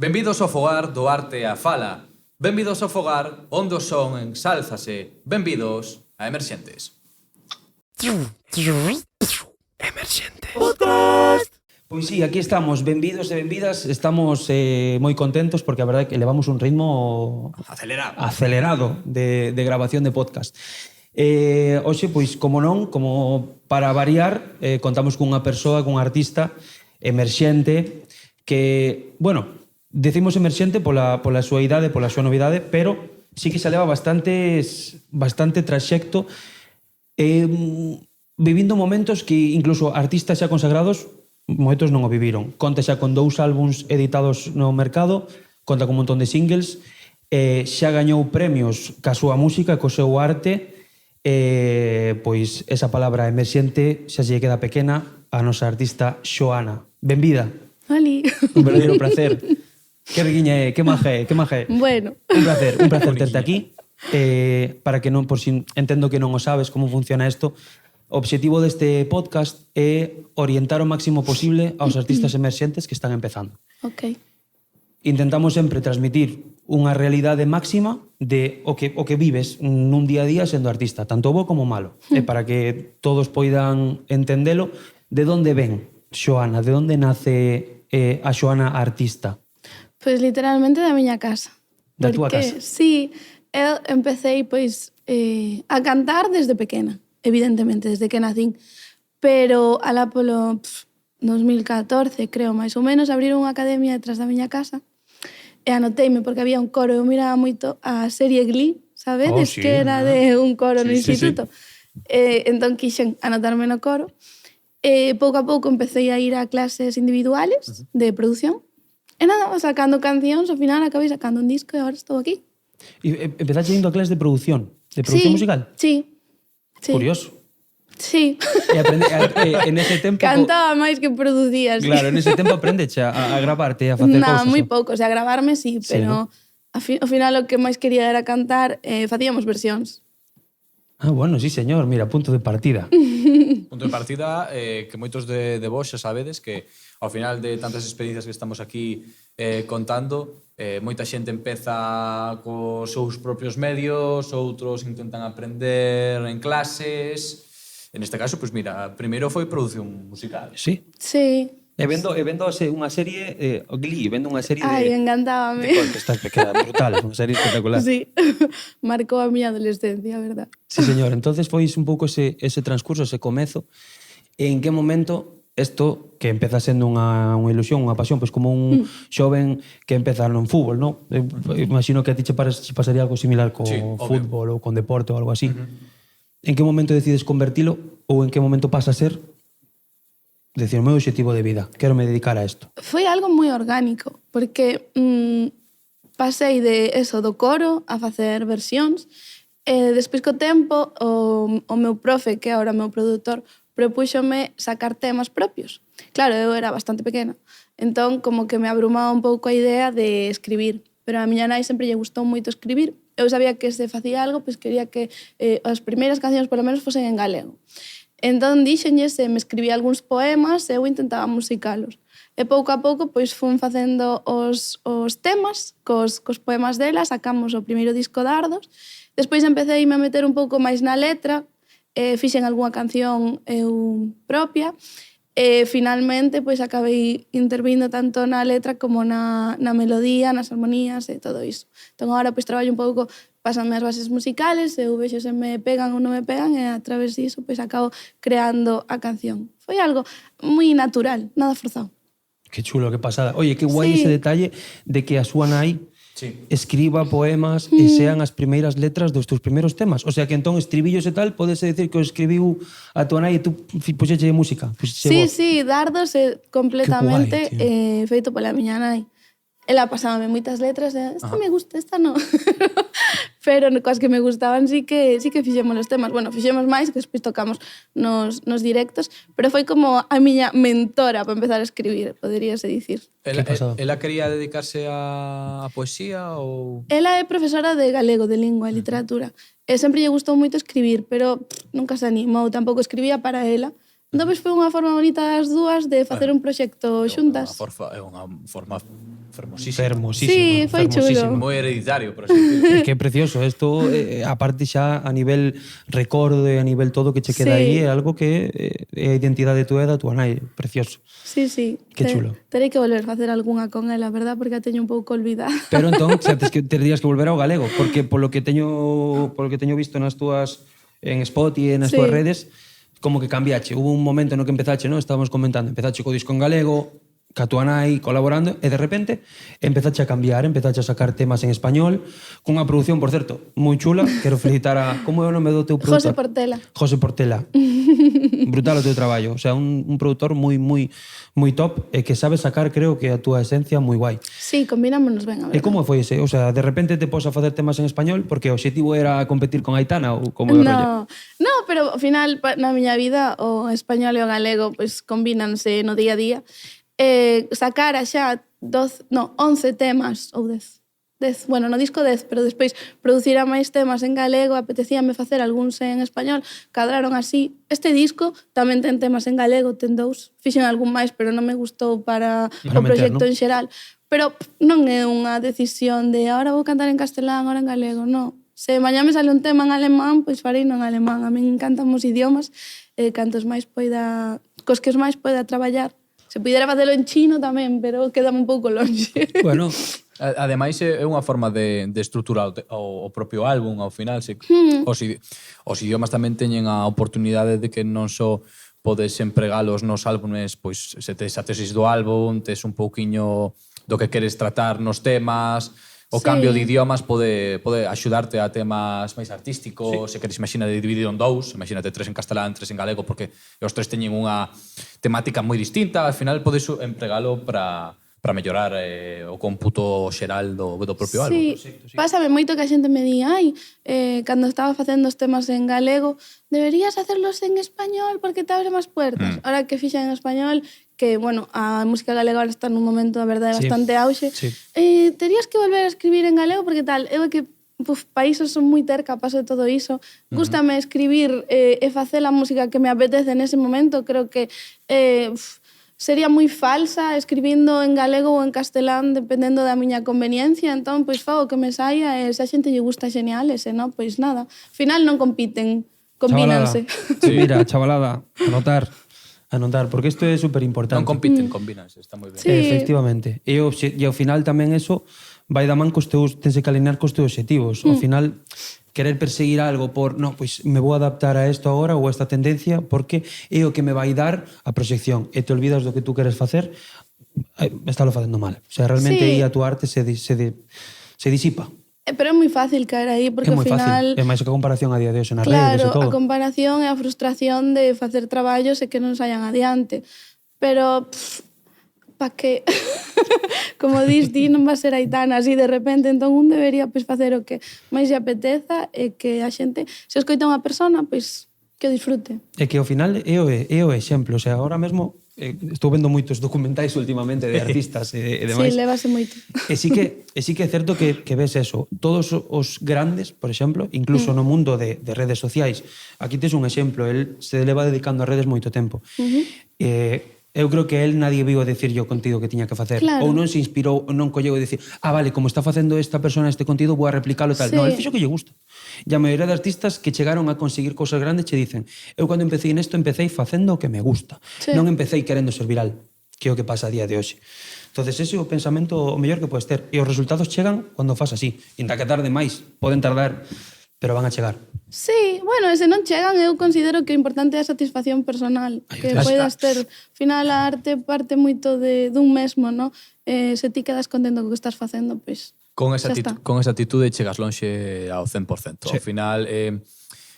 Benvidos ao fogar do arte e a fala. Benvidos ao fogar onde o son ensálzase. Benvidos a Emerxentes. Emerxente. Podcast. Pois sí, aquí estamos, benvidos e benvidas. Estamos moi contentos porque a verdade é que levamos un ritmo acelerado de grabación de podcast. Hoxe, pois, como non, como para variar, contamos cunha persoa, cun artista emerxente que, bueno, decimos emerxente pola súa idade, pola súa novidade, pero sí que se leva bastante traxecto vivindo momentos que incluso artistas xa consagrados moitos non o viviron. Conta xa con 2 álbums editados no mercado, conta con un montón de singles, xa gañou premios ca súa música, co seu arte, pois esa palabra emerxente xa se lle queda pequena a nosa artista Xoana. Benvida. Oli. Un verdadeiro placer. Que riquiña é, que maja é. Bueno. Un placer terte aquí. Para que non, por si entendo que non o sabes como funciona isto, o obxectivo deste podcast é orientar o máximo posible aos artistas emerxentes que están empezando. Ok. Intentamos sempre transmitir unha realidade máxima de o que vives nun día a día sendo artista, tanto bo como malo. E para que todos poidan entendelo, de onde ven Xoana, de onde nace a Xoana artista? Pois literalmente da miña casa. Da túa casa? Sí, eu empecé pois a cantar desde pequena, evidentemente, desde que nacín. Pero alá polo 2014, creo, máis ou menos, abriron unha academia detrás da miña casa e anoteime porque había un coro. Eu miraba moito a serie Glee, sabedes? Sí, que era de un coro no instituto. Sí. Entón quixen anotarme no coro. Pouco a pouco empecé a ir a clases individuales de produción. E nada, sacando cancións, ao final acabei sacando un disco e agora estou aquí. E empezaste indo a clases de produción musical? Sí. Curioso. Sí. E en ese tempo... Cantaba máis que producía, sí. Claro, en ese tempo aprendeche a gravarte e a facer cousas. moi pouco, o sea, gravarme sí, pero sí, ao final o que máis quería era cantar, facíamos versións. Ah, bueno, sí, señor, mira, punto de partida. Punto de partida que moitos de vos xa sabedes que ao final de tantas experiencias que estamos aquí contando, moita xente empeza cos seus propios medios, outros intentan aprender en clases. En este caso, pois mira, primeiro foi produción musical. Sí. Sí. E vendo unha serie, Glee, vendo unha serie Ai, encantábame. que estás pequena, brutal, unha serie espectacular. Sí, marcou a miña adolescencia, a verdad. Sí, señor, entonces foi un pouco ese transcurso, ese comezo. En que momento isto, que empeza sendo unha ilusión, unha pasión, pois como un xoven que empeza no fútbol, non? Imagino que a ti che pasaría algo similar co fútbol ou con deporte ou algo así. En que momento decides convertilo ou en que momento pasa a ser decir, o meu objetivo de vida, quero me dedicar a isto? Foi algo moi orgánico, porque pasei de eso, do coro a facer versións, e despois co tempo o meu profe, que é agora o meu produtor, propúxome sacar temas propios. Claro, eu era bastante pequena, entón como que me abrumaba un pouco a idea de escribir, pero a miña nai sempre lle gustou moito escribir. Eu sabía que se facía algo, pois quería que as primeiras cancións polo menos fosen en galego. Entón dixenlle se me escribía algúns poemas e eu intentaba musicalos. E pouco a pouco pois fun facendo os temas cos poemas dela, sacamos o primeiro disco Dardos. Despois empecé a meter un pouco máis na letra, fixen algunha canción eu propia, e finalmente pois acabei intervindo tanto na letra como na melodía, nas armonías e todo iso. Entón agora pois traballo un pouco, pasanme as bases musicales, eu vexo se me pegan ou non me pegan e a través diso pois acabo creando a canción. Foi algo moi natural, nada forzado. Que chulo, que pasada. Oye, que guai ese detalle de que a súa nai escriba poemas e sean as primeiras letras dos teus primeiros temas. O sea, que entón estribillos e tal, podese decir que o escribiu a tua nai e tú puxeche música. Sí, Dardos é completamente feito pola miña nai. Ela pasábame moitas letras, esta me gusta, esta non. Pero coas que me gustaban sí que fixemos os temas. Bueno, fixemos máis, que despois tocamos nos directos, pero foi como a miña mentora para empezar a escribir, poderíase dicir. Ela quería dedicarse a poesía ou...? Ela é profesora de galego, de lingua e literatura. E sempre lle gustou moito escribir, pero nunca se animou, tampouco escribía para ela. Entón, foi unha forma bonita das dúas de facer un proxecto xuntas. É unha forma fermosísimo. Sí, foi chulo. Moi hereditario, por así decirlo. É que é precioso. Isto, aparte xa a nivel recordo e a nivel todo que che queda Sí. aí, é algo que é a identidade túa e da túa nai. Precioso. Sí, sí. Qué chulo. Terei que volver a facer algunha con ela, verdad? Porque a teño un pouco olvidada. Pero entón, xa terías que volver ao galego, porque polo que teño visto nas túas en Spotify e nas Sí. túas redes, como que cambiache. Hubo un momento no que empezache, ¿no? Estábamos comentando, empezache co disco en galego, ca túa nai colaborando, e de repente empezache a cambiar, empezache a sacar temas en español, cunha produción, por certo, moi chula. Quero felicitar a... Como é o nome do teu José produtor? Portela. José Portela. Brutal o teu traballo. O sea, un produtor moi top e que sabe sacar, creo que a túa esencia moi guai. Sí, combinámonos ben, a E verdad. como foi ese? O sea, de repente te pos a facer temas en español porque o objetivo era competir con Aitana ou como é o rollo? No, pero ao final na miña vida o español e o galego pois combínanse no día a día. Sacara xa 11 temas ou 10. Bueno, no disco 10, pero despois producir a máis temas en galego, apetecíame facer algúns en español, cadraron así. Este disco tamén ten temas en galego, ten 2. Fixen algún máis, pero non me gustou para o proxecto en xeral. Pero non é unha decisión de ahora vou cantar en castelán, ahora en galego, non. Se mañá me sale un tema en alemán, pois farei en alemán. A min encantan os idiomas, cantos máis poida, cos que máis poida traballar. Se pudera facelo en chino tamén, pero quedame un pouco longe. Bueno, Ademais, é unha forma de estruturar o propio álbum, ao final. Os idiomas tamén teñen a oportunidade de que non só podes empregalos nos álbumes, pois se tes a tesis do álbum, tes un pouquiño do que queres tratar nos temas. O cambio de idiomas pode axudarte a temas máis artísticos, se queres, imagina, dividido en 2, imagínate 3 en castelán, 3 en galego, porque os 3 teñen unha temática moi distinta, al final podes empregalo para mellorar o cómputo xeral do propio álbum. Pásame moito que a xente me di cando estaba facendo os temas en galego, deberías hacerlos en español porque te abre máis puertas. Ahora que fixen en español, que, bueno, a música galega ahora está nun momento, a verdade, bastante auxe, terías que volver a escribir en galego porque tal, eu que países son moi terca, paso de todo iso. Gústame escribir e facer a música que me apetece nese momento. Creo que sería moi falsa escribindo en galego ou en castelán dependendo da miña conveniencia, entón, pois fago que me saia e se a xente lle gusta genial, e se non, pois nada. Ao final non compiten, combínanse. Mira, chavalada, anotar, porque isto é super importante. Non compiten, combínanse, está moi ben. Sí. Efectivamente. E ao final tamén eso vai da man cos teus, tense que alinear cos teus obxectivos. Ao final, querer perseguir algo por, no, pois me vou adaptar a isto agora ou a esta tendencia porque é o que me vai dar a proxección e te olvidas do que tú queres facer, estálo facendo mal. O sea, realmente aí a tua arte se disipa. Pero é moi fácil caer aí, porque É ao moi final... fácil. É máis que a comparación a día de hoxe nas redes e Claro, todo. a comparación e a frustración de facer traballos e que non saian adiante. Pero, pa que? Como dis, ti non vas ser Aitana así de repente, entón un debería pois, facer o que máis lle apeteza e que a xente, se escoita unha persona, pois que o disfrute. É que ao final é o exemplo. O sea, ahora mesmo estou vendo moitos documentais últimamente de artistas e demais. Sí, lévase moito. E sí que é certo que ves eso. Todos os grandes, por exemplo, incluso no mundo de redes sociais, aquí tes un exemplo, el se leva dedicando a redes moito tempo. Eu creo que el nadie viu a decirlle o contido que tiña que facer. Claro. Ou non se inspirou, non colleu a decir vale, como está facendo esta persona este contido, vou a replicalo tal. Sí. No, el fixo que lle gusta. E a maioría de artistas que chegaron a conseguir cousas grandes che dicen eu cando empecé nesto empecé facendo o que me gusta. Sí. Non empecé querendo ser viral, que é o que pasa a día de hoxe. Entonces ese é o pensamento o mellor que podes ter. E os resultados chegan cando fas así. Inda que tarde máis, poden tardar, pero van a chegar. Sí, bueno, e se non chegan, eu considero que o importante é a satisfacción personal, que poidas ter. Ao final, a arte parte moito dun mesmo, no? Se ti quedas contento co que estás facendo, pois Con esa xa está. actitude chegas lonxe ao 100%. Sí. Ao final, que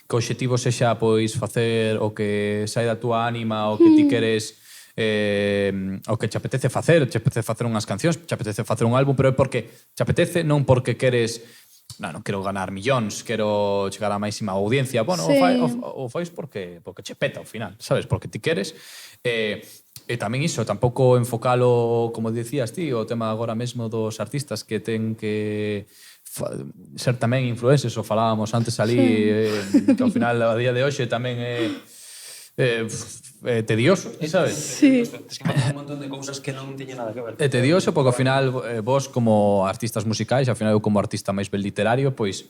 o obxectivo sexa pois, facer o que sai da túa ánima, o que ti queres, o que te apetece facer unhas cancións, te apetece facer un álbum, pero é porque te apetece, non porque queres non quero ganar millóns, quero chegar á máxima audiencia. Bueno, Sí. o fais porque che peta ao final, sabes? Porque ti queres. E tamén iso, tampouco enfocalo, como dicías ti, o tema agora mesmo dos artistas que ten que ser tamén influencers, o falábamos antes ali, que ao final, a día de hoxe tamén é tedioso, sabes? Sí. Es que un montón de cousas que non teñen nada que ver. É tedioso porque ao final vos como artistas musicais, ao final eu como artista máis ben literario, pois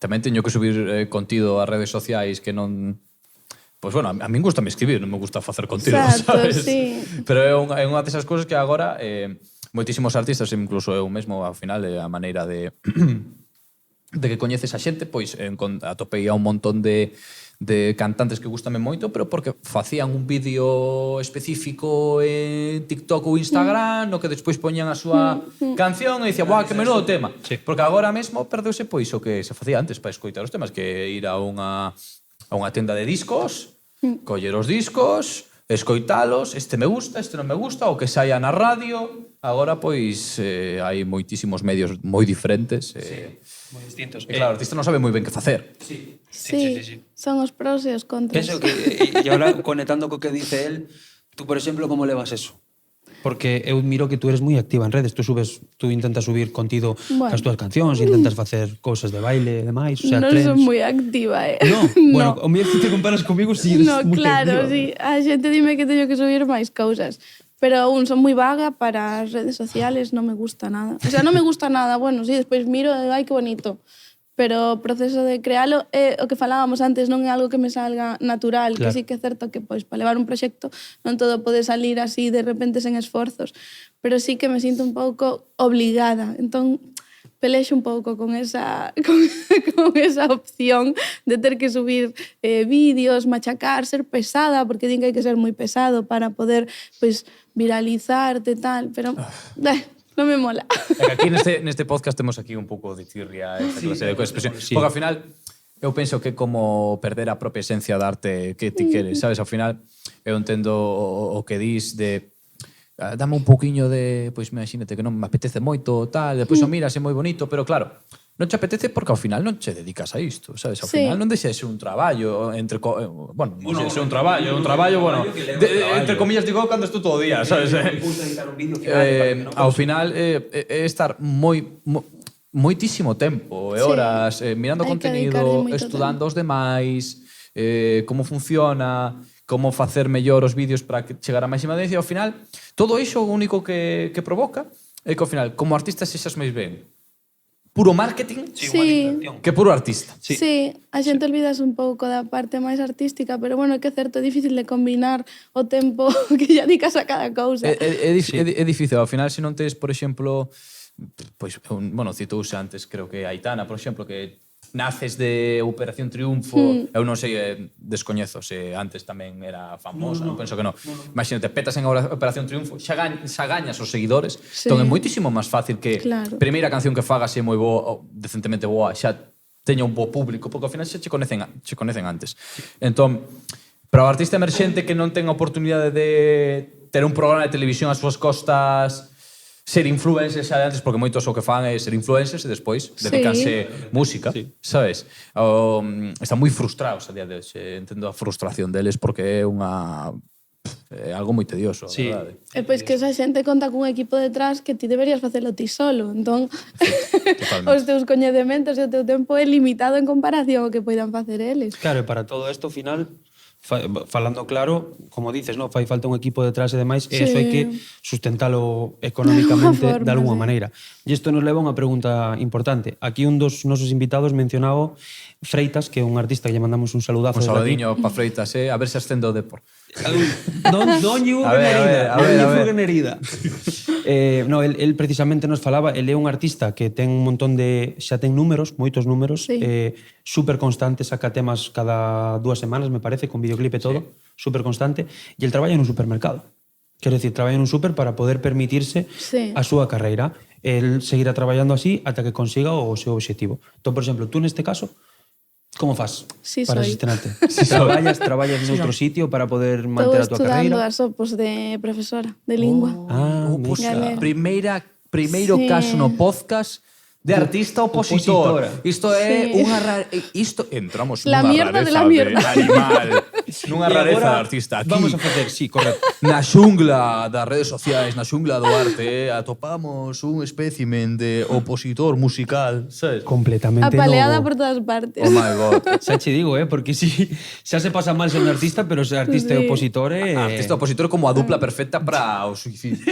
tamén teño que subir contido ás redes sociais que non... Pois bueno, a min gusta me escribir, non me gusta facer contido, Exacto, sabes? sí. Pero é unha desas cousas que agora moitísimos artistas, incluso eu mesmo, ao final, a maneira de de que coñeces a xente, pois atopei a un montón de cantantes que gustame moito, pero porque facían un vídeo específico en TikTok ou Instagram, no que despois poñían a súa canción e dicía, buah, que menudo tema. Sí. Porque agora mesmo perdeuse pois o que se facía antes para escoitar os temas, que ir a unha tenda de discos, coller os discos, escoitalos, este me gusta, este non me gusta, o que saia na radio. Agora, pois, hai moitísimos medios moi diferentes. Moi distintos. E claro, o artista non sabe moi ben que facer. Sí, son os pros e os contras. Penso que, e ahora conectando co que dice él, tú, por exemplo, como levas eso? Porque eu miro que tú eres moi activa en redes, tú intentas subir contido Bueno. as túas cancións, intentas facer cousas de baile e demais, o sea, Non trends. son moi activa, No, bueno, No. o mellor que te comparas comigo si eres No, moi claro, activa. sí. A xente dime que teño que subir máis cousas. Pero aún son moi vaga para as redes sociales, non me gusta nada. O sea, non me gusta nada, bueno, sí, despois miro e ai, que bonito. Pero o proceso de crealo é o que falábamos antes, non é algo que me salga natural, Claro. que sí que é certo que pois para levar un proxecto non todo pode salir así de repente sen esforzos, pero sí que me sinto un pouco obligada. Entón, pelexo un pouco con esa opción de ter que subir vídeos, machacar, ser pesada, porque din que hai que ser moi pesado para poder pois viralizarte e tal, pero non me mola. E que aquí neste podcast temos aquí un pouco de tirria, esta clase de expresión. sí. Porque ao final, eu penso que como perder a propia esencia da arte que ti queres, sabes? Ao final, eu entendo o que dis de dame un pouquiño de, pois imagínate que non me apetece moito, tal, depois o miras é moi bonito, pero claro, non te apetece porque ao final non che dedicas a isto, sabes? Ao Sí. final non deixa de ser un traballo, bueno, non deixa de ser un traballo, bueno, entre comillas digo cando estou todo o día, sabes? Ao final é estar moitísimo tempo e Sí. horas mirando Hai que dedicarlle contenido, moito estudando os demais, como funciona, como facer mellor os vídeos para que chegar a máxima audiencia. Ao final, todo iso o único que provoca é que ao final, como artista, sexas máis ben puro marketing Sí. que puro artista. Sí, a xente olvidas un pouco da parte máis artística, pero bueno, é que é certo, é difícil de combinar o tempo que lle dedicas a cada cousa. É difícil. Ao final, se non tes, por exemplo, pois, bueno, citouse antes, creo que Aitana, por exemplo, que naces de Operación Triunfo, eu non sei, descoñezo se antes tamén era famosa, non penso que non. Imagínate, petas en Operación Triunfo, xa gañas os seguidores, Sí. entón é moitísimo máis fácil que Claro. primeira canción que fagas é moi boa, ou decentemente boa, xa teña un bo público, porque ao final xa che conecen antes. Entón, para o artista emerxente que non ten a oportunidade de ter un programa de televisión ás súas costas, ser influencers xa de antes, porque moitos o que fan é ser influencers e despois dedicanse música, sabes? Están moi frustrados a día de hoxe. Entendo a frustración deles porque é algo moi tedioso, a Sí. verdade. E pois que esa xente conta cun equipo detrás que ti deberías facelo ti solo. Entón, totalmente. os teus coñecementos e o teu tempo é limitado en comparación ao que poidan facer eles. Claro, e para todo isto, ao final, falando claro, como dices, no, fai falta un equipo detrás e demais, e Sí. eso hai que sustentalo económicamente De alguna de alguna forma, maneira. E isto nos leva a unha pregunta importante. Aquí un dos nosos invitados mencionaba Freitas, que é un artista que lle mandamos un saludazo Un desde aquí. saludiño pa Freitas, a ver se ascende o Depor. Non lle A ver, a ver. herida. No, el precisamente nos falaba, el é un artista que ten un montón de, xa ten números, moitos números, Sí. super constante, saca temas cada 2 semanas, me parece, con videoclip e todo, super constante, e el traballa en un supermercado. Quero dicir, traballa en un super para poder permitirse Sí. a súa carreira. El seguirá traballando así ata que consiga o seu obxectivo. Entón, por exemplo, tú neste caso, como fas Sí para soy. sostenerte? Traballas en outro sitio para poder Estou manter a tua estudando carreira? as opos de profesora de lingua. Ah, Pues, Galego. primeiro Sí. caso no podcast de artista opositor. Opositora. Isto é Sí. isto entramos La nunha mierda de rareza la mierda. animal, nunha E rareza agora de artista. Aquí, Vamos a facer, sí, correcto. na xungla das redes sociais, na xungla do arte, atopamos un espécimen de opositor musical, sabes? Completamente Apaleada novo. por todas partes. Oh my god. Xa che digo, porque si xa se pasa mal ser un artista, pero ser artista e Sí. opositor é... Artista opositor como a dupla perfecta para o suicidio.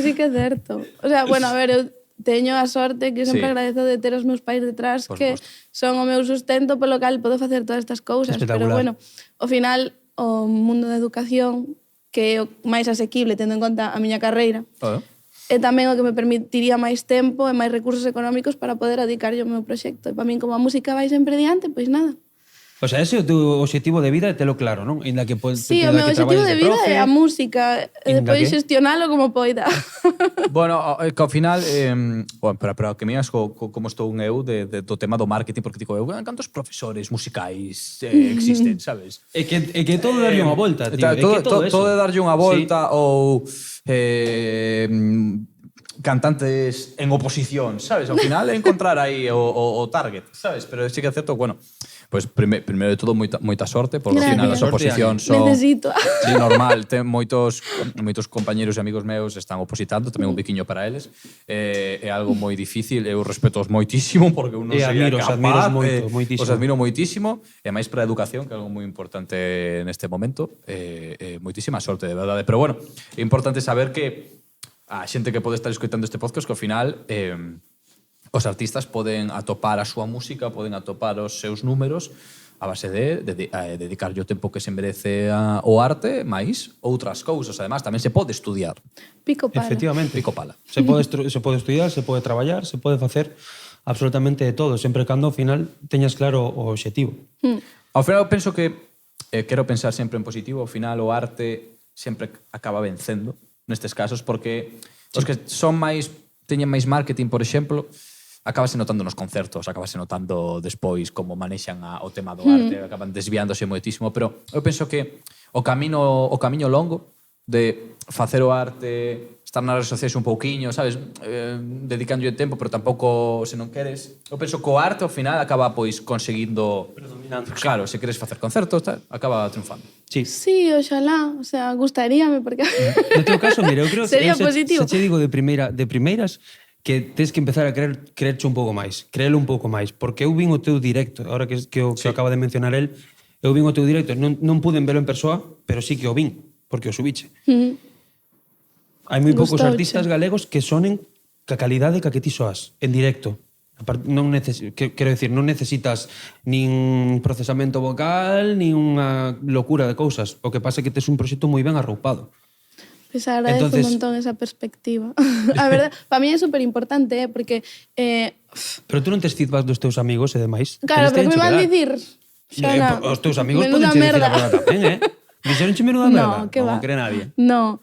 Sí que é certo. O sea, bueno, a ver, eu teño a sorte que sempre Sí. agradezo de ter os meus pais detrás Por que suposto. son o meu sustento polo cal podo facer todas estas cousas, pero Espectacular. bueno, ao final o mundo da educación que é o máis asequible tendo en conta a miña carreira Oh. é tamén o que me permitiría máis tempo e máis recursos económicos para poder dedicarlle ao meu proxecto. E para min, como a música vai sempre diante, pois nada. O sea, ese é o teu objetivo de vida, telo claro, non? Inda que Sí, o meu objetivo de vida é a música e Inda depois que? xestionalo como poida. Bueno, que ao final, bueno, pero que miras como estou eu do tema do marketing, porque digo, cantos profesores musicais existen, sabes? É que todo darlle unha volta, tío. É que todo eso. Todo é darlle unha volta ou cantantes en oposición, sabes? Ao final é encontrar aí o target, sabes? Pero sí que é certo, bueno, pues primeiro de todo moita sorte, porque ao Gracias. final as oposicións son... Necesito. Sí, normal, ten moitos compañeros e amigos meus están opositando, tamén un biquiño para eles. É algo moi difícil, eu respetos moitísimo porque eu non E sería admiro, os capaz. admiro moito, moitísimo. Os admiro moitísimo, e máis para a educación, que é algo moi importante neste momento. Moitísima sorte, de verdade. Pero bueno, é importante saber que a xente que pode estar escoitando este podcast que ao final os artistas poden atopar a súa música, poden atopar os seus números a base de dedicarlle o tempo que se merece ao arte, máis outras cousas. Además, tamén se pode estudiar. Pico para. Efectivamente. Pico pala. Se pode estudiar, se pode traballar, se pode facer absolutamente de todo, sempre cando ao final teñas claro o obxectivo. Ao final, eu penso que quero pensar sempre en positivo, ao final o arte sempre acaba vencendo nestes casos, porque os que son máis teñen máis marketing, por exemplo, acabase notando nos concertos, acabase notando despois como manexan o tema do arte, acaban desviándose moitísimo, pero eu penso que o camiño longo de facer o arte, estar nas redes sociais un pouquiño, sabes, dedicándolle tempo, pero tampouco se non queres. Eu penso que o arte ao final acaba pois conseguindo Predominando. Claro, se queres facer concertos, tal, acaba triunfando. Sí. Sí, oxalá, o sea, gustaríame porque No teu caso, mira, eu creo Sería eu positivo. Se che digo de primeiras que tens que empezar a creerche un pouco máis, créelo un pouco máis, porque eu vin o teu directo, ahora que acaba de mencionar el, eu vin o teu directo, non puden velo en persoa, pero sí que o vin, porque o subiche. Hai moi poucos Gustouche. artistas galegos que sonen ca calidade ca que ti soas, en directo. Quero decir, non necesitas nin procesamento vocal, nin unha locura de cousas. O que pasa é que tes un proxecto moi ben arroupado. Pues agradezo Entonces- un montón esa perspectiva. A verdad, para mí é super importante, porque Pero tú non tes feedback dos teus amigos e demais. claro, pero que me van a dicir? Xa Os teus amigos menuda poden che dicir merda. agora tamén, Dixeronche menuda merda? No, que va. Non cree nadie. No,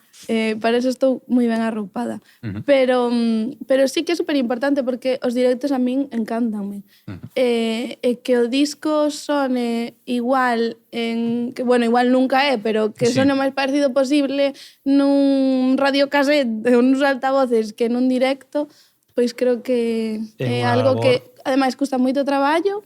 para eso estou moi ben arroupada. Pero sí que é super importante porque os directos a min encántanme. E que o disco sone igual que bueno, igual nunca é, pero que Sí. sone o máis parecido posible nun radiocasete ou nuns altavoces que nun directo, pois creo que É é unha algo labor. que ademais custa moito traballo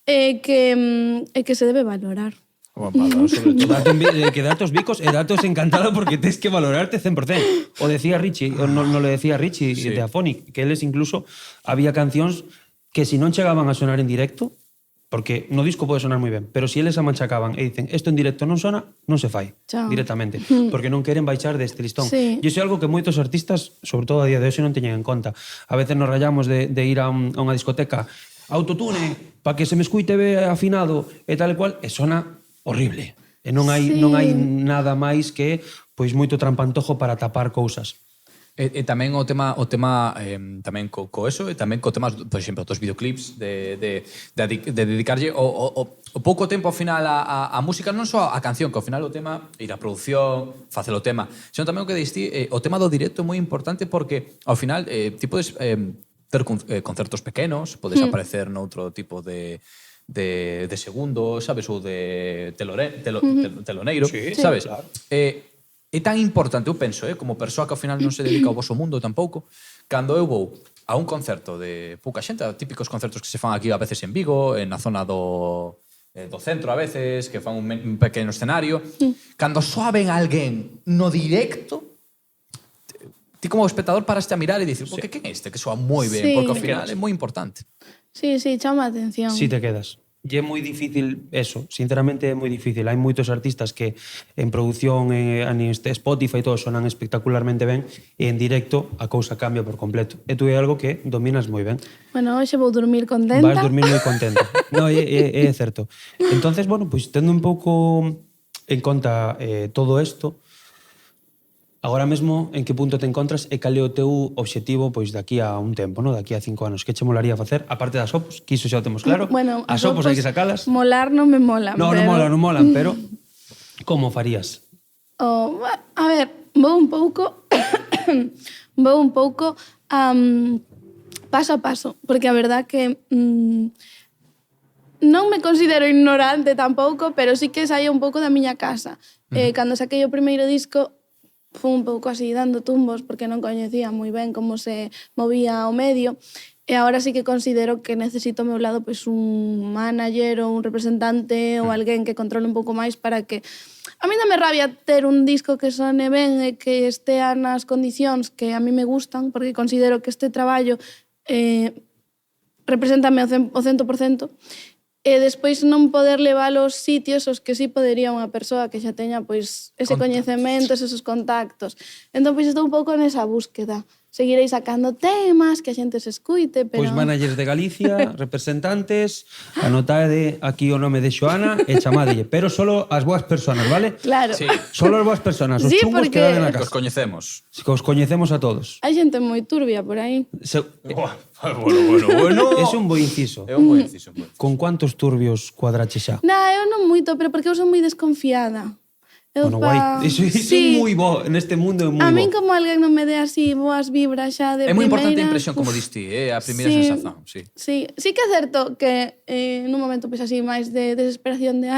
e que se debe valorar. Que datos bicos e datos encantada porque tens que valorarte 100%. O decía Richie, o non lo decía Richie Sí. de Afonic, que eles incluso había cancións que si non chegaban a sonar en directo, porque no disco pode sonar moi ben, pero si eles a manchacaban e dicen isto en directo non sona, non se fai Chao. directamente, porque non queren baixar deste listón. Sí. E iso é algo que moitos artistas, sobre todo a día de hoxe, non teñen en conta. A veces nos rayamos de ir a unha discoteca autotune para que se me escuite afinado e tal e cual, e sona horrible. E non hai, Sí. non hai nada máis que pois moito trampantojo para tapar cousas. E tamén o tema tamén co eso e tamén co tema, por exemplo, dos videoclips de dedicarlle o pouco tempo ao final a música, non só a canción, que ao final o tema ir a produción, facer o tema, senón tamén o que diste, o tema do directo é moi importante porque ao final ti podes ter concertos pequenos, podes aparecer noutro tipo de segundo, sabes, ou de teloneiro, Sí, sabes? claro. É tan importante, eu penso, como persoa que ao final non se dedica ao voso mundo tampouco, cando eu vou a un concerto de pouca xente, a típicos concertos que se fan aquí a veces en Vigo, na zona do centro a veces, que fan un pequeno escenario. Cando soa ben alguén no directo, ti como espectador paraste a mirar e dices, porque quen é este que soa moi ben? Sí. Porque ao final é moi importante. Sí, chama a atención. Si te quedas. E é moi difícil eso, sinceramente é moi difícil. Hai moitos artistas que en produción, en Spotify e todo sonan espectacularmente ben e en directo a cousa cambia por completo. E tú é algo que dominas moi ben. Bueno, hoxe vou dormir contenta. Vas dormir moi contenta. No, é certo. Entonces, bueno, pois tendo un pouco en conta todo isto, agora mesmo en que punto te encontras e cal é o teu obxectivo pois daqui a un tempo, no? Daqui a 5 anos? Que che molaría facer? Aparte das opos, que iso xa o temos claro. Bueno, as opos hai que sacalas. Molar non me molan. No, pero... non molan, pero como farías? A ver, vou un pouco paso a paso, porque a verdad que non me considero ignorante tampouco, pero sí que saía un pouco da miña casa. Cando saquei o primeiro disco, fui un pouco así dando tumbos porque non coñecía moi ben como se movía o medio e agora sí que considero que necesito ao meu lado pois un manager ou un representante ou alguén que controle un pouco máis para que a mí dame rabia ter un disco que sone ben e que estea nas condicións que a mí me gustan porque considero que este traballo representame o 100%. E despois non poder levar aos sitios os que sí podería unha persoa que xa teña pois ese coñecemento, esos contactos. Entón, pois estou un pouco nesa búsqueda. Seguirei sacando temas, que a xente se escuite, pero... Pois managers de Galicia, representantes, anotade aquí o nome de Xoana e chamadelle. Pero solo as boas personas, vale? Claro. Sí. Solo as boas personas. Os Sí, chungos porque- quedan na Que os casa. coñecemos. Que os coñecemos a todos. Hai xente moi turbia por aí. Bueno. É un bo inciso. É un bo inciso. Con cuántos turbios cuadrache xa? Eu non moito, pero porque eu son moi desconfiada. Eu Bueno, guai. Iso é moi bo. Neste mundo é moi A bo. min como alguén non me dé así boas vibras xa de É moi importante a primeira, impresión, como diste, a primeira sí. sensación. Sí. Sí que é certo que nun momento pois así máis de desesperación de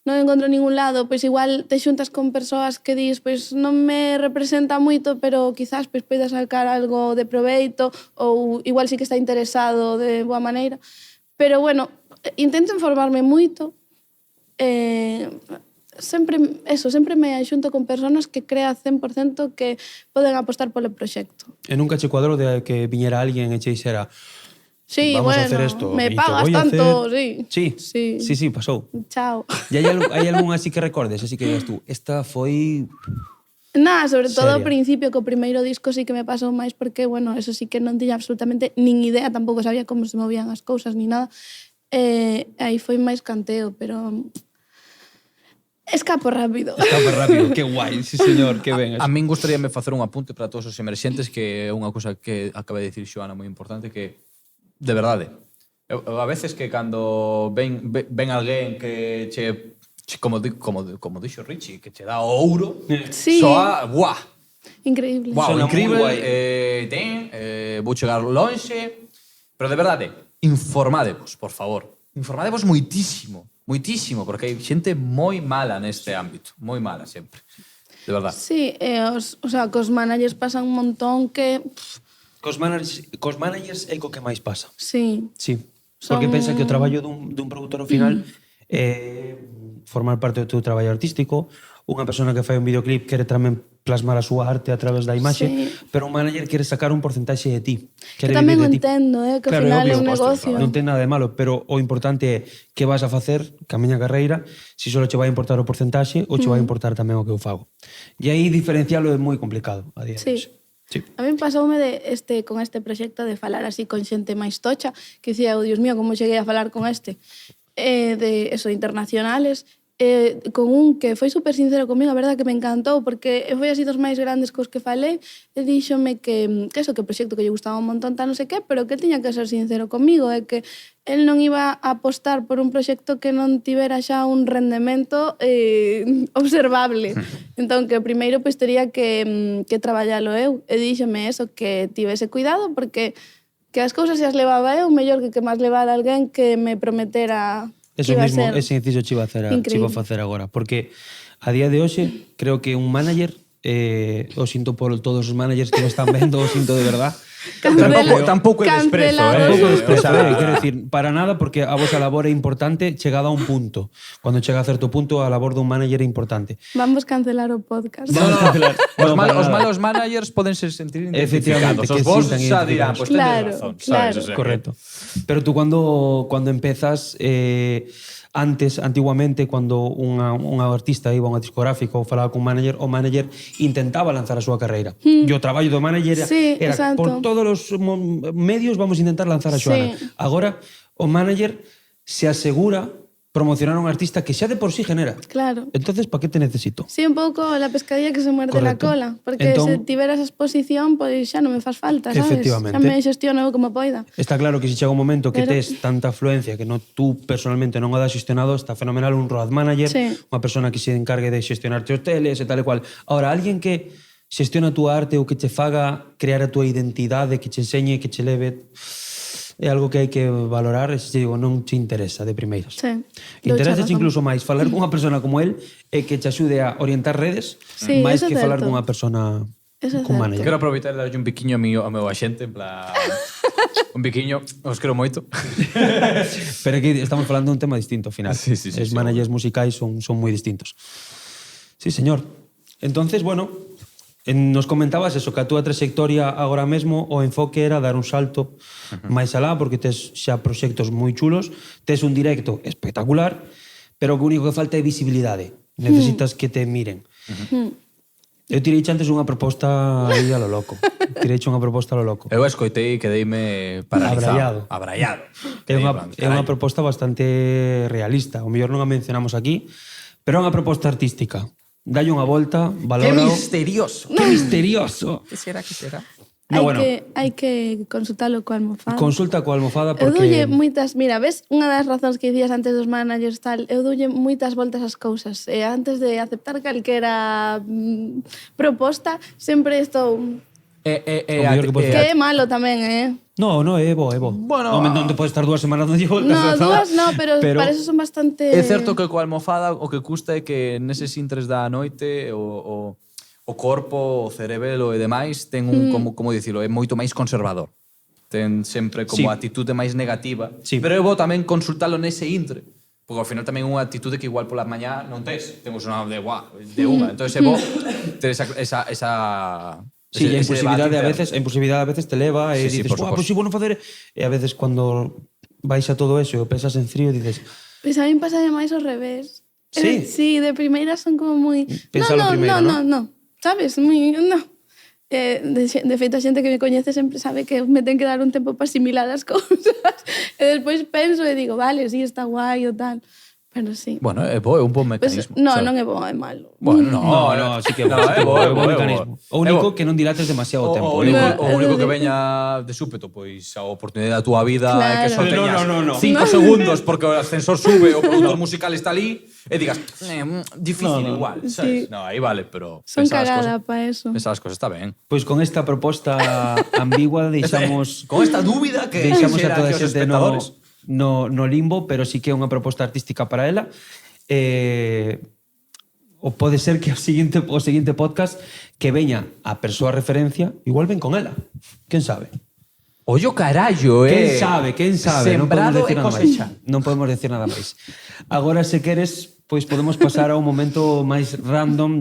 non encontro ningún lado, pois igual te xuntas con persoas que dis, pois non me representa moito, pero quizás pois poida sacar algo de proveito ou igual sí que está interesado de boa maneira. Pero bueno, intento informarme moito. Sempre me xunto con persoas que crea 100% que poden apostar polo proxecto. E nunca che cuadrou de que viñera alguén e che dixera Sí, vamos a bueno, hacer esto. me y te pagas voy a tanto, hacer... sí. Sí, pasou. Chao. E hai algún así que recordes? Así que digas tú, esta foi... Nada, sobre todo ao Seria. principio, que o primeiro disco sí que me pasou máis porque, bueno, eso sí que non tiña absolutamente nin idea, tampouco sabía como se movían as cousas ni nada. Aí foi máis canteo, pero... Escapo rápido. Escapa rápido, que guai, sí señor, que ben. A min gustaríame facer un apunte para todos os emerxentes, que é unha cousa que acaba de dicir Xoana moi importante, que, de verdade, eu a veces que cando ven alguén que como dixo Richie, que che dá o ouro, Sí. soa, guau, Increíble. wow, Sona moi incrível, guai. vou chegar lonxe, pero de verdade, informadevos, por favor. Informadevos moitísimo, porque hai xente moi mala neste ámbito, moi mala sempre. De verdade. Sí, cos managers pasan un montón que... Cos managers é co que máis pasa. Sí. Sí, Son- porque pensa que o traballo dun produtor ao final é formar parte do teu traballo artístico, unha persona que fai un videoclip quere tamén plasmar a súa arte a través da imaxe, Sí. pero un manager quere sacar un porcentaxe de ti. Que Quere tamén vivir o de ti. entendo, que ao Claro, final é obvio, un por suposto, negocio. Non ten nada de malo, pero o importante é que vas a facer ca miña carreira, se só che vai importar o porcentaxe ou che vai importar tamén o que eu fago. E aí diferencialo é moi complicado a día de Sí. hoxe. Sí. A mí pasoume con este proxecto de falar así con xente máis tocha, que dicía, Dios mío, como cheguei a falar con este, de internacionales, con un que foi super sincero comigo, a verdade que me encantou, porque foi así dos máis grandes cos que falei, e díxome que eso, que o proxecto que lle gustaba un montón, tal non sei que, pero que tiña que ser sincero comigo, e que el non iba a apostar por un proxecto que non tivera xa un rendemento observable. Entón, que primeiro pois tería que traballalo eu, e díxome eso, que tivese cuidado, porque que as cousas se as levaba eu, mellor que máis levar a alguén que me prometera Eso que iba a mismo, ser ese inciso che iba a facer agora, porque a día de hoxe creo que un manager, o sinto por todos os managers que me están vendo, o sinto de verdad, Tampouco é de expreso, Cancelados. Pouco desprezo, O sea, quero dicir, para nada, porque a vosa labor é importante chegada a un punto. Cando chega a certo punto, a labor dun manager é importante. Vamos cancelar o podcast. Vamos a cancelar. Os, No, para os nada. malos managers podense sentir Efectivamente, identificados. que Os vos sintan xa dirán, identificados. pois tenes Claro, razón. claro. Sabes? O sea, Correcto. Pero tú cuando empezas, antiguamente, cuando unha artista iba a unha discográfica ou falaba cun manager, o manager intentaba lanzar a súa carreira. E o traballo do manager Sí, era exacto. por todos os medios vamos a intentar lanzar a Xoana. Sí. Agora, o manager se asegura promocionar a un artista que xa de por sí genera. Claro. Entonces, ¿para qué te necesito? Sí, un pouco la pescadilla que se muerde la Correcto. cola. Porque Entón- se tivera esa exposición, pois xa non me faz falta, sabes? Efectivamente. Xa me xestiono eu como poida. Está claro que se chega un momento que Pero- tes tanta afluencia que no, tú personalmente non o das xestionado, está fenomenal un road manager, Sí. unha persona que se encargue de xestionarte hoteles e tal e cual. Ahora, alguén que xestiona a túa arte ou que che faga crear a túa identidade, que che enseñe, que che leve, é algo que hai que valorar, e se digo, non te interesa de primeiras. Sí. Interesa Doucha razón. incluso máis falar cunha persona como él e que te axude a orientar redes Sí, máis eso é que falar certo. cunha persona Eso é cun certo. manager. Quero aproveitar e darlle un biquiño ao meu axente, en plan... un biquiño, os quero moito. Pero aquí estamos falando dun tema distinto, ao final. Sí, sí, sí, Os sí, managers musicais son moi distintos. Sí, señor. Entonces, bueno, nos comentabas eso, que a túa trayectoria agora mesmo o enfoque era dar un salto máis alá, porque tes xa proxectos moi chulos, tes un directo espectacular, pero o que único que falta é visibilidade. Necesitas que te miren. Eu tirei antes unha proposta aí a lo loco. Tirei unha proposta a lo loco. Eu escoitei e quedeime paralizado. Abraiado. Abraiado. É Quedei, unha carallo. proposta bastante realista. O mellor non a mencionamos aquí, pero é unha proposta artística. Dalle unha volta, Que valórao. misterioso. Que misterioso. Que será, que será? No, bueno. Hai que consultalo coa almofada. Consulta coa almofada Eu doulle porque moitas, mira, ves, unha das razóns que dicías antes dos managers tal, eu doulle moitas voltas ás cousas. E antes de aceptar calquera proposta, sempre estou O mellor que podes que é malo tamén, No, é bo, é bo. Bueno, non te podes estar 2 semanas non lle voltas. No, dúas no, pero para eso son bastante... É certo que coa almofada o que custa é que neses intres da noite o corpo, o cerebelo e demais ten un, como dicilo, é moito máis conservador. Ten sempre como Sí. atitude máis negativa. Sí. Pero é bo tamén consultalo nese intre. Porque ao final tamén é unha atitude que igual pola mañá non tes. Temos unha de guau, de unha. Entón é bo ter esa Sí, a ese impulsividade debate a impulsividade a veces te leva e Sí, sí, dices, por "Buah, suposto. pois si vou non facer". E a veces cando vais a todo eso e o pensas en frío dices, Pois a min pasa máis ao revés. Sí? Sí, de primeiras son como moi... Pénsalo primeiro, no. Sabes? Moi... No. De feito, a xente que me coñece sempre sabe que me ten que dar un tempo para asimilar as cousas. E despois penso e digo, vale, sí, está guai ou tal. Pero sí. Bueno, é bo, é un bon Pues, mecanismo. no, sabes? non é bo, é malo. Bueno, No, sí que é bo, sí que é bo, é bo mecanismo. O único que non dilates demasiado tempo. O único, No, o único que sí. veña de súpeto, pois a oportunidade da túa vida é que só Claro. teñas No. 5 segundos porque o ascensor sube, o produtor musical está ali e digas, difícil igual, sabes? Sí. No, aí vale, pero Son esas cagada cosas, para eso. esas cosas está ben. Pois con esta proposta ambigua deixamos Con esta dúbida que deixamos a xera toda a aquí os xente espectadores. no limbo, pero sí que é unha proposta artística para ela. O pode ser que o seguinte podcast que veña a persoa referencia, igual ven con ela. Quen sabe? Ollo carallo, Quen sabe? Non podemos Sembrado decir e nada máis. cosecha. Non podemos decir nada máis. Agora, se queres, pois podemos pasar a un momento máis random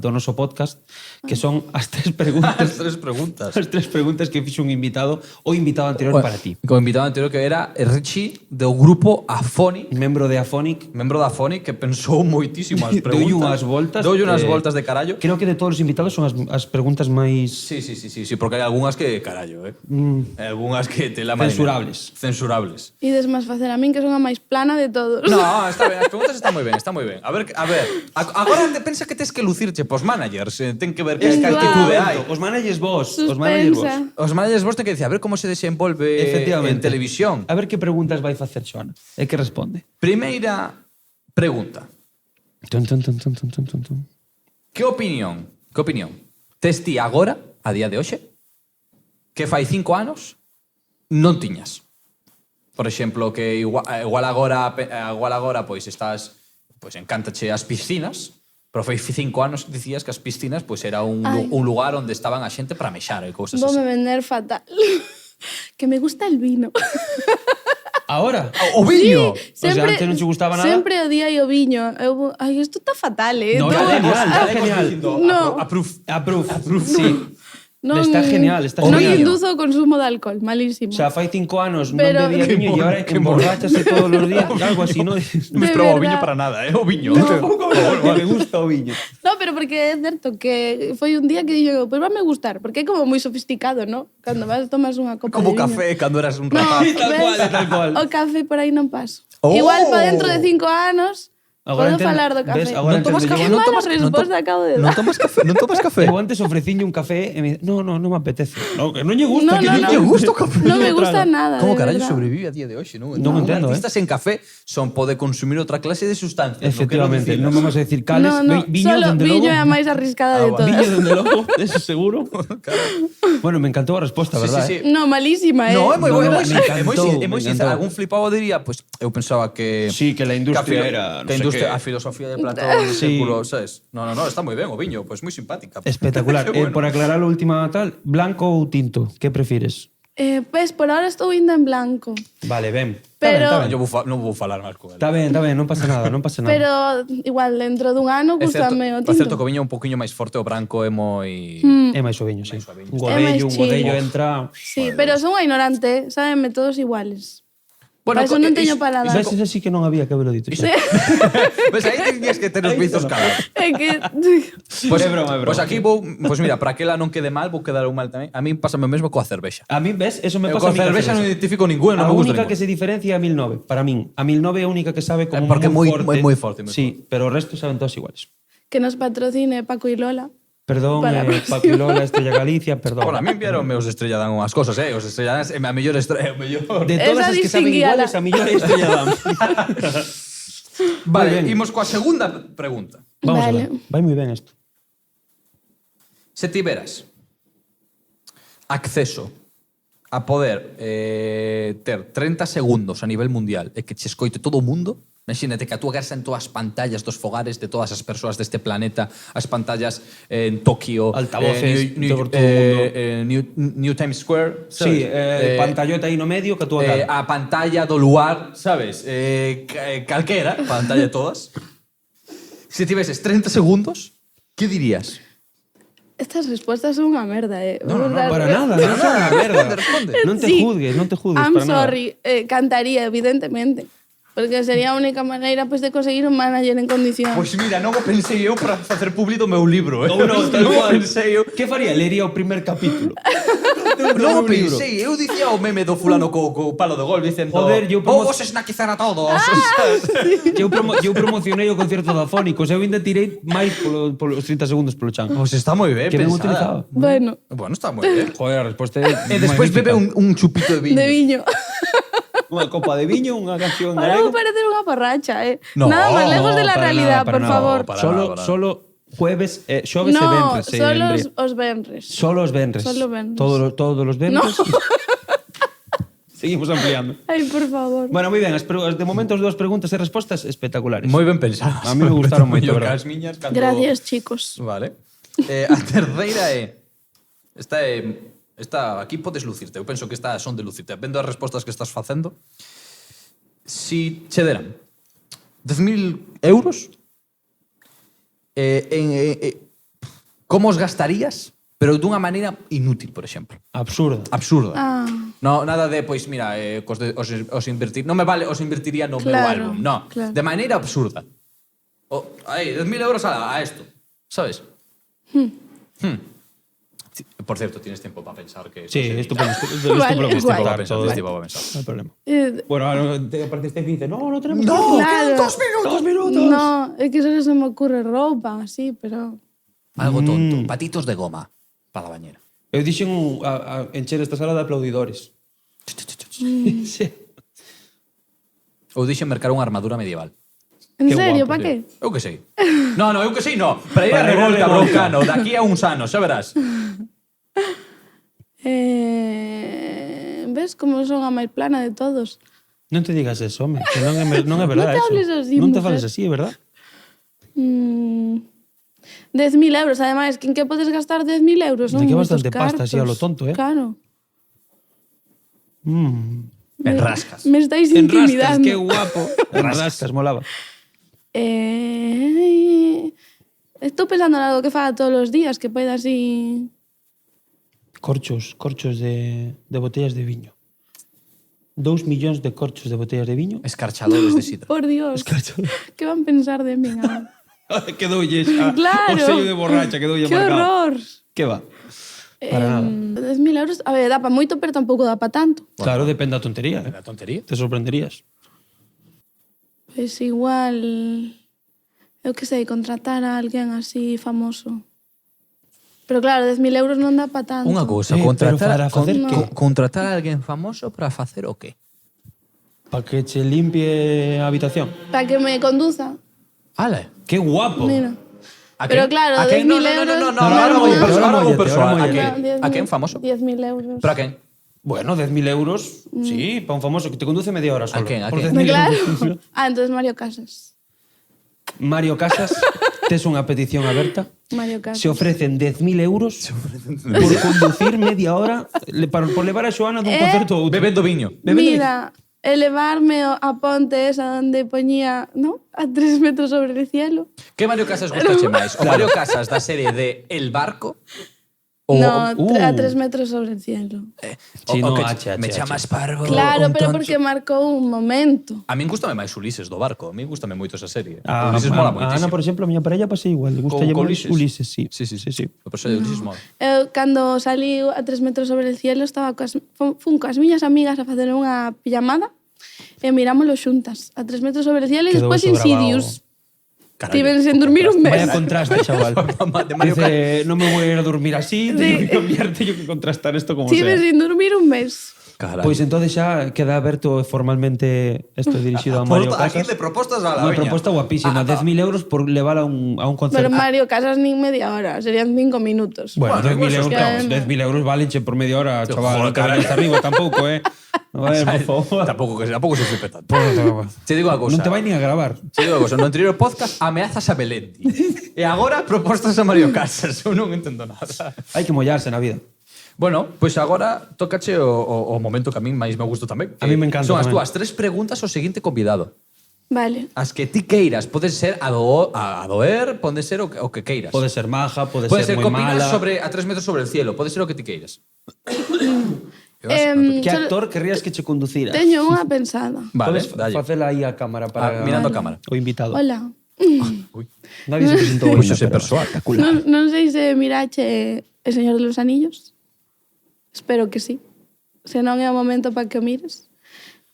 do noso podcast, que son as 3 preguntas. As 3 preguntas. As 3 preguntas que fixo un invitado, o invitado anterior Bueno, para ti. Co invitado anterior que era Richie do grupo Afonic, Membro de Afonic. membro da Afonic que pensou moitísimo as preguntas. Doulle unhas voltas. Doulle unhas voltas de carallo. Creo que de todos os invitados son as preguntas máis Sí, porque hai algunhas que carallo, Hai algunhas que te la madre mía. Censurables. Censurables. Ides máis facer a min, que son a máis plana de todos. No, está ben, as preguntas están moi ben, está moi ben. A ver, agora te pensa que tes que lucirche pos managers, ten que ver que Guau. actitude hai. Os managers vos, os managers vos. Suspensa. Os managers vos ten que dicir, a ver como se desenvolve Efectivamente. en televisión. A ver que preguntas vai facer Xoana. E que responde. Primeira pregunta. Tun, tun, tun, tun, tun, tun, tun, tun. Que opinión tes ti agora, a día de hoxe, que fai 5 anos non tiñas? Por exemplo, que igual agora pois estás, pois encántache as piscinas, Pero foi 5 anos que dicías que as piscinas pues, era un lugar onde estaban a xente para mexar e cousas Vou me así. vender fatal. Que me gusta el vino. Ahora? O viño! antes non che gustaba nada? Sempre odiai o viño. Ai, isto está fatal, No, está genial. No. Approve, sí. Non, Está genial, está Non genial. induzo o consumo de alcohol, malísimo. O sea, fai 5 anos Pero- non bebía viño e agora emborráchase todos os días, algo así, ¿no? Non me De probado o verdad. viño para nada, o viño. Que me gusta o viño. No, pero porque é certo que foi un día que dixo, pois vai me gustar, porque é como moi sofisticado, ¿no? Cando vas tomas unha copa Como de viño. café cando eras un No, rapaz. Tal cual, ves? tal cual. O café por aí non paso. Oh. Igual para dentro de 5 anos Agora podo entendo- falar do café. ves, agora Non tomas entendo café, yo. non tomas resposta acabo de dar. Non tomas café? Eu antes ofreciñe un café e me no me apetece. No, que non lle gusta, No, que no, non no. lle gusta o café. Non me de gusta entrada. nada. Como de carallo verdad. sobrevive a día de hoxe, non? Non entendo, Artistas en café son pode consumir outra clase de sustancias. Efectivamente, non me vamos a decir cales, No, no, viño solo dende viño logo. é a máis arriscada de Ah, Viño todas. dende logo, eso seguro. Bueno, me encantou a resposta, verdad? Sí, sí, sí. No, malísima, No, é moi No, boa, no, me encantou, é moi me sincero. encantou. Algún flipado diría, pues, eu pensaba que Sí, que la industria era non que a sei industria, que. a filosofía de Platón, Sí. século, sabes? No, está moi ben o viño, pues moi simpática. Espectacular. Qué bueno. Por aclarar a última tal, blanco ou tinto, que prefires? Pues por ahora estou indo en blanco. Vale, ben. Pero- Eu non vou falar máis con el. Está ben, non pasa nada, non pasa nada. Pero igual dentro dun ano É certo, gustame o é certo tinto. que o viño é un poquinho máis forte, o branco é moi... É máis o viño, sí. Máis o viño. Un É máis godello chill. entra... Sí, pero son unha ignorante, sábenme todos iguales. Bueno, Para eso non teño paladar. Ves, ese sí que non había que haberlo dito. xa. Pues aí tenías que ter os bizos calados. É que Pues, É broma, é broma. Pues aquí vou, pues mira, para que ela non quede mal, vou quedar un mal tamén. A mí pásame o mesmo coa cervexa. A mí, ves, eso me Eu pasa a coa mí coa cervexa non cerveza. identifico ninguna, non A me gusta única que ninguna. se diferencia é a 1009, para min. A 1009 é a única que sabe como Porque moi moi- forte. moi forte, moi Sí, pero o resto saben todos iguales. que nos patrocine Paco y Lola. Perdón, Para a próxima. Paco Lola, Estrella Galicia, perdón. Bueno, a mí enviaron meus Estrella Dan unhas cosas, Os Estrella Dan é a mellor estrella, o mellor. De todas Esa as que saben distinguíala. iguales, a millor é Estrella Dan. Vale, ben. imos coa segunda pregunta. Vamos Vale. a ver. Vai moi ben isto. Se tiveras acceso a poder ter 30 segundos a nivel mundial e que che escoite todo o mundo, imagínate que a túa casa en todas as pantallas dos fogares de todas as persoas deste planeta, as pantallas en Tokio, Altavoces por todo o mundo. New Times Square, Sí, sabes? pantallota aí no medio que a túa cara. A pantalla do lugar, sabes? Calquera, pantalla de todas. Se tiveses 30 segundos, que dirías? Estas respuestas son unha merda, Para nada, non son unha merda. Responde. Non te Sí. juzgues, non te juzgues I'm para nada. sorry, cantaría, evidentemente. Porque sería a única maneira pues, de conseguir un manager en condicións. Pois mira, non o pensei eu para facer publi do meu libro, No, tal Non o cual. pensei eu. Que faría? Lería o primer capítulo. Non o pensei, eu dicía o meme do fulano co palo de gol dicendo Joder, eu vou vos esnaquizar a todos. Eu promocionei o concerto da Fónicos. Eu ainda tirei máis polos 30 segundos polo chan. Pois está moi ben Que ben utilizado. pensada. Bueno, Bueno, está moi ben. Joder, a resposta é E despois bebe un chupito de viño. de viño. Unha copa de viño, unha canción Ahora galega. vou parecer unha borracha, No, Nada máis lejos de la para realidad, nada, por para nada, favor. para Solo, nada. solo jueves, xoves e No, venres. solo os venres. Solo os venres. Solo venres. Todos os venres. Seguimos ampliando. Ai, por favor. Bueno, moi ben, de momento as dúas preguntas e respostas espectaculares. Moi ben pensadas. A mí me gustaron moito, Yo verdad. cas miñas cando... Gracias, chicos. Vale. A terceira é... Esta aquí podes lucirte. Eu penso que esta son de lucirte. Vendo as respostas que estás facendo, si che deran 10.000 euros, como os gastarías, pero dunha maneira inútil, por exemplo. Absurda. Absurda. Ah. No, nada de, pois, mira, os invertir... Non me vale, os invertiría no meu Claro, álbum. No, claro. de maneira absurda. Aí, 10.000 euros a esto, sabes? Sí, por cierto, tienes tiempo para pensar que... Sí, esto estupendo. Vale, Tienes tiempo para guai. pensar, tienes tiempo para pensar. No hay problema. Bueno, Bueno, aparte este dice, no tenemos No, tiempo. Claro. quedan 2 minutos. 2 minutos. No, es que solo se me ocurre ropa, sí, pero... Algo tonto, patitos de goma para la bañera. Eu dixen a encher esta sala de aplaudidores. Sí. Ou dixen mercar unha armadura medieval. En Qué serio, guapo, pa tío. qué? Eu que sei. No, eu que sei, no. Para ir a Para ir a revolta, revolta. broncano, daqui a uns anos, xa verás. Ves como son a máis plana de todos? Non te digas eso, home, que non é verdade Non te hables eso. así, Non te mujer. fales así, é verdad? 10.000 euros, ademais, que en que podes gastar 10.000 euros? De que Moitos bastante pasta, así a lo tonto, eh? Claro. En rascas. Me estáis En rascas, intimidando. qué guapo. En rascas, molaba. Estou pensando en algo que faga todos os días, que poida así... Corchos de botellas de viño. 2 millóns de corchos de botellas de viño. Escarchadores de sidra. Por Dios, que van pensar de mí ahora? Quedoulle Claro. o sello de borracha, quedoulle Que marcado. horror. Que va? Para nada. 10.000 euros, a ver, dá pa moito, pero tampouco dá pa tanto. Claro, depende da tontería. La tontería. Te sorprenderías. Pois igual, eu que sei, contratar a alguén así famoso. Pero claro, 10.000 euros non dá pa tanto. Unha cousa, pero contratar, para facer que? contratar a alguén famoso para facer o qué? Para que che limpie a habitación. Para que me conduza. Ale. ¡Qué guapo! Mira. ¿A Pero quen? claro, ¿A quen? 10.000 No, euros... ahora hago mollete, persoal, ahora hago mollete, persoal. ahora ¿A mollete. quen? ¿A quen famoso? 10.000 euros. ¿Pero a quen? Bueno, 10.000 euros, sí, para un famoso que te conduce media hora solo. quen? ¿A Por quen? 10.000 Claro. euros. Entonces Mario Casas. Mario Casas, tes unha petición aberta. Mario Casas. Se ofrecen 10.000 euros por conducir media hora por levar a Xoana dun concerto a outro. Bebendo viño. Mira, elevarme a ponte esa donde poñía, ¿no? A 3 metros sobre el cielo. Que Mario Casas gustache máis? O Mario Casas da serie de El Barco? No, a 3 metros sobre el cielo. Sí, no, que H. me chamas parvo. Claro, un pero tonto. porque marcou un momento. A min gustame máis Ulises do Barco. A min gustame moito esa serie. A, Ulises mola a moitísimo. Ana, por exemplo, a miña parella pasa igual. Le gusta Co llamar Ulises? Ulises, sí. Sí. O personaje de Ulises mola. Eu, cando saliu a 3 metros sobre el cielo, estaba fun coas miñas amigas a facer unha pijamada e mirámoslo xuntas. A 3 metros sobre el cielo e Quedou despois eso Insidious. Carallo. Tiven sen dormir un mes. Vaya contraste, chaval. De Mario Dice, no me voy a ir a dormir así, tengo Sí. que cambiar, tengo que contrastar esto como Tiven sea. sen dormir un mes. Carallo. Pois entonces xa queda aberto formalmente esto dirixido a Mario Aquí Casas. de propostas a la Unha veña. proposta guapísima, 10.000 euros por levar a un Pero concerto. Mario Casas nin media hora, serían 5 minutos. Bueno, Bueno, 10.000 euros, claro. 10.000 euros valenche por media hora, chaval. Joder, No te caray. vayas arriba tampouco, No, por favor. Tampouco se flipe tanto. Te digo unha cousa. Non te vai nin a gravar. Te digo unha cousa. No anterior podcast ameazas a Belenti. E agora propostas a Mario Casas. Eu non entendo nada. Hai que mollarse na vida. Bueno, pois agora tócache o momento que a min máis me gusto tamén. A mí me encanta Son as tamén. túas 3 preguntas ao seguinte convidado. Vale. As que ti queiras. Pode ser a doer, pode ser o que queiras. Pode ser maja, pode Pode ser ser moi que opinas mala. sobre a 3 metros sobre el cielo. Pode ser o que ti queiras. Que Solo actor querrías que che conducira? teño unha pensada. Vale, Podes dalle. facela aí a cámara para Mirando a cámara. o invitado. Hola. Ui. Nadie se presentou Pois hoxe, ese pero persoal. Non sei se mirache El Señor de los Anillos. Espero que sí. Se non é o momento para que o mires.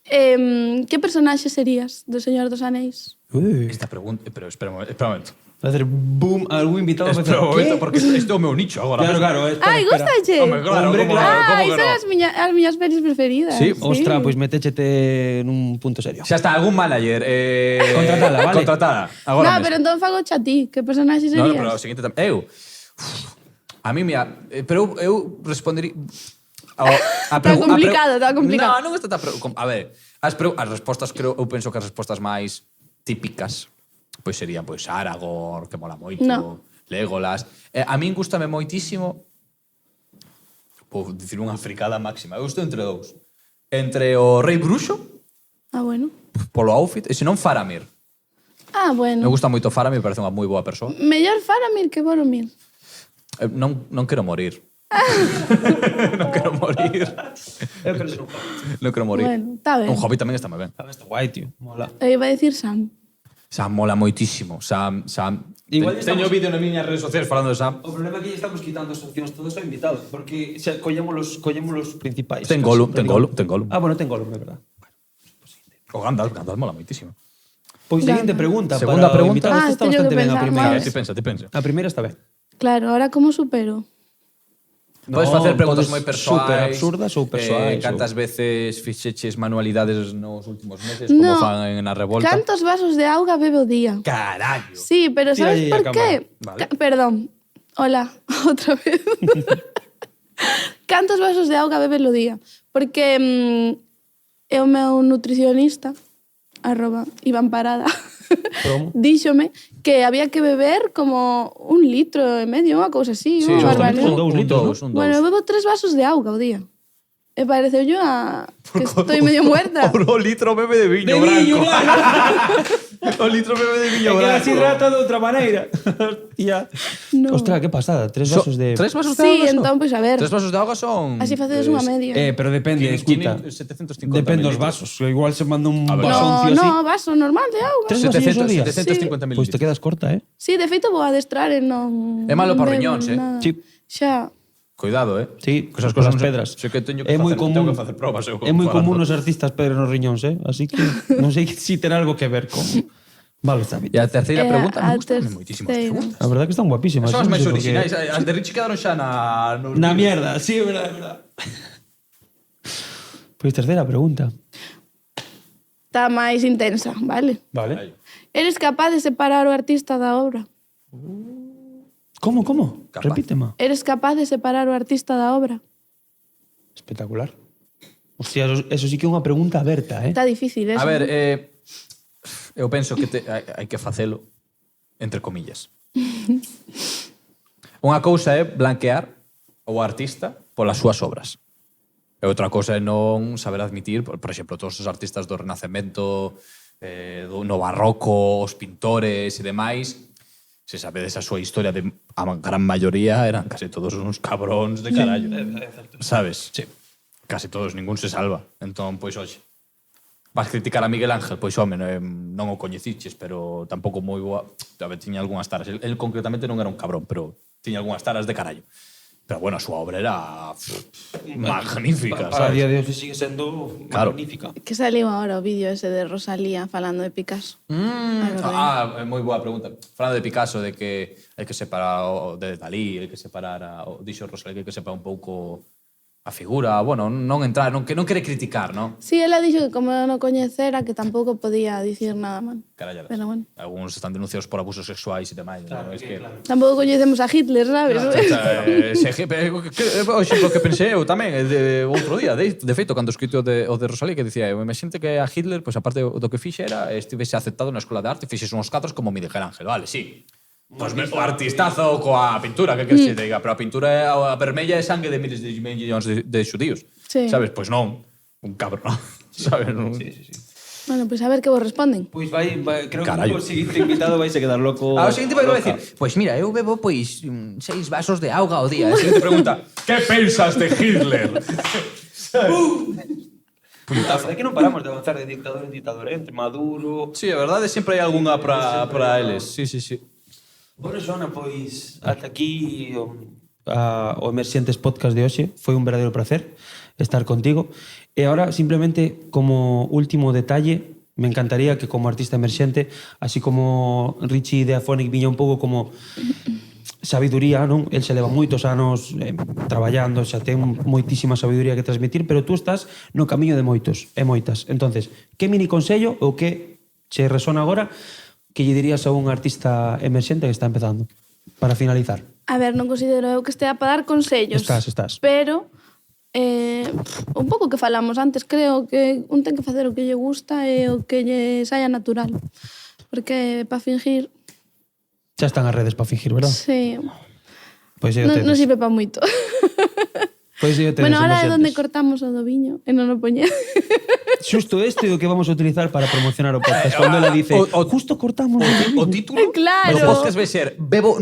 Que personaxe serías do Señor dos Anéis? Ui. Esta pregunta... Pero espera un momento. Va a hacer boom, algún invitado va a Espera un hacer, momento, ¿qué? porque este é o meu nicho agora. Claro, claro. Espera, Ai, espera. gustache? Hombre, claro, Hombre, como claro. como Ai, que son no? as miñas pelis preferidas. Sí? Ostras, pois metéchete nun punto serio. Xa está, algún manager. Contratala, vale. Contratada. Agora No, mesmo. pero entón fago a ti. Que personaxe No, serías? pero o seguinte tamén. A mí, mira, pero eu respondería... Tá complicado, tá complicado. Non está tan... A ver, as respostas, eu penso que as respostas máis típicas pois serían pois Aragorn, que mola moito, No. Legolas. A min gustame moitísimo, vou dicir unha fricada máxima, eu estou entre dous. Entre o Rei Bruxo, Ah, bueno. polo outfit, e senón Faramir. Ah, Me bueno. gusta moito Faramir, parece unha moi boa persoa. Mellor Faramir que Boromir. Non quero morir. Non quero morir. Eu quero ser un Non quero morir. Bueno, está ben. Un hobby tamén está moi ben. Está guai, tío. Mola. Eu iba a decir Sam. Sam mola moitísimo. Sam. Igual Teño estamos- vídeo nas miñas redes sociais falando de Sam. O problema é que lle estamos quitando as opcións todos ao invitado, porque xa collemos los principais. Ten Gollum, ten Gollum. Ah, bueno, ten Gollum, é verdad. O Gandalf mola moitísimo. Pois seguinte pregunta. Segunda para o pregunta. invitado. Ah, Esta está teño que bastante ben a pensar, primeira. vale. Ti pensa. A primeira está ben. Claro, ahora como supero? Podes No, facer preguntas podes moi persoais. super absurdas ou persoais, Cantas veces fixeches manualidades nos últimos meses, No. como fan na revolta? Cantos vasos de auga bebe o día? Carallo. Sí, pero Tira ¿sabes aí por a qué? cámara. Vale. Perdón. Hola, otra vez. Cantos vasos de auga bebe o día? Porque é o meu nutricionista, @Iván Parada, Promo. díxome que había que beber como 1,5 litros, unha cousa así, Sí, unha justamente barbaridade. son 2 litros, un Bueno, eu bebo 3 vasos de auga ao día. E pareceu yo que estoy medio muerta. O litro bebe de viño De viño, O litro bebe de viño que branco. se hidrata de outra maneira. Hostia. No. Ostras, qué pasada. 3 vasos de... 3 vasos de Sí, auga son? entón, pois a ver. 3 vasos de auga son... Así facedes unha media. Pero depende, escuta. 750 Depende dos mililitros. vasos. Igual se manda un A ver. vasoncio así. No, vaso normal de auga. 3 vasillos ao día. 750 mililitros. Pois te quedas corta, eh? Sí, de feito vou adestrar e non... É malo para os bebo riñóns, nada. Sí. Xa. Cuidado, Sí, Que esas con cosas as pedras. Sei que teño que É moi facer, común. tengo que facer probas. Eu, É moi falando. común os artistas pedras nos riñóns, eh? Así que non sei se terá algo que ver con... Vale, está bien. E a terceira pregunta, me a gustan moitísimo as terceira. preguntas. A verdade que están guapísimas. Son as non máis sei por qué. originais. As de Richie quedaron xa no Na mierda, sí, é verdade, é verdade. Pois terceira pregunta. Está máis intensa, vale? Vale. Eres capaz de separar o artista da obra? Como, como? Capaz. Repítema. Eres capaz de separar o artista da obra? Espectacular. Hostia, eso sí que é unha pregunta aberta, eh? Está difícil, eso. A ver, eu penso que hai que facelo entre comillas. Unha cousa é blanquear o artista polas súas obras. E outra cousa é non saber admitir, por exemplo, todos os artistas do Renacemento, no Barroco, os pintores e demais, se sabedes a súa historia, de a gran maioría eran case todos uns cabróns de carallo. Sabes? Sí. Case todos, ningún se salva. Entón, pois, hoxe, vas criticar a Miguel Ángel, pois, home, non o coñeciches, pero tampouco moi boa. A ver, tiña algunhas taras. El concretamente non era un cabrón, pero tiña algunhas taras de carallo. Pero, bueno, a súa obra era magnífica, Para sabes? día de hoxe sigue sendo Claro. magnífica. Que saliu ahora o vídeo ese de Rosalía falando de Picasso. É moi boa pregunta. Falando de Picasso, de que hai que separar o de Dalí, hai que separar o dixo Rosalía, que hai que separar un pouco a figura, bueno, non entrar, non quere criticar, non? Sí, ela dixo que como non coñecera que tampouco podía dicir nada mal. Carallas. Pero bueno. Algúns están denunciados por abusos sexuais e demais. Claro, es que... Tampouco coñecemos a Hitler, sabes? O exemplo que pensei eu tamén, outro día, de feito, cando escrito o de Rosalía, que dicía, eu imagínate que a Hitler, pois aparte do que fixera, estivese aceptado na escola de arte, fixese uns cadros como Miguel Ángel, vale, sí. Pois o artistazo coa pintura, que queres que te diga? Pero a pintura a vermella é sangue de miles de millóns de xudíos. Sí. Sabes? Pois non, un cabrón. Sabes? Non? Sí, sí, sí. Bueno, pois a ver que vos responden. Pois creo Carallo. que o seguinte invitado vai se quedar loco. O seguinte vai decir, pois mira, eu bebo pois 6 vasos de auga ao día. A seguinte pregunta, que pensas de Hitler? A verdade é que non paramos de avanzar de dictador en dictador, entre Maduro... Sí, a verdade sempre hai algunha para eles. Sí, sí, sí. Bueno, Xoana, pois ata aquí o Emerxentes Podcast de hoxe. Foi un verdadeiro placer estar contigo. E agora, simplemente, como último detalle, me encantaría que como artista emerxente, así como Richie de Afonic viña un pouco como sabiduría, non? El se leva moitos anos traballando, xa ten moitísima sabiduría que transmitir, pero tú estás no camiño de moitos e moitas. Entonces, que mini consello ou que che resona agora que lle dirías a un artista emerxente que está empezando? Para finalizar. A ver, non considero eu que estea para dar consellos. Estás. Pero un pouco que falamos antes, creo que un ten que facer o que lle gusta e o que lle saia natural. Porque para fingir... Xa están as redes para fingir, verdad? Sí. Pois aí o tedes. Non sirve para moito. Pois aí o tedes, Bueno, ahora é onde emerxentes. cortamos o do viño e non o poñe. Xusto este é o que vamos a utilizar para promocionar o podcast. Cando ela dice, justo cortamos O título Claro. do podcast vai ser bebo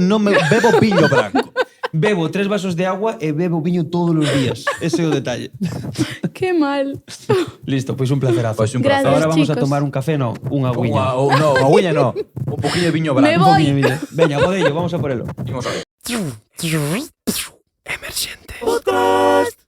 viño branco. Bebo 3 vasos de agua e bebo viño todos os días. Ese é o detalle. Qué mal. Listo, pois un placerazo. Pois un Gracias, Ahora vamos a chicos. tomar un café, no, unha agüiña. No, agüilla no. Un poquillo de viño Me branco. voy. Veña, podello, vamos a por elo. Imos a ver. Emergente.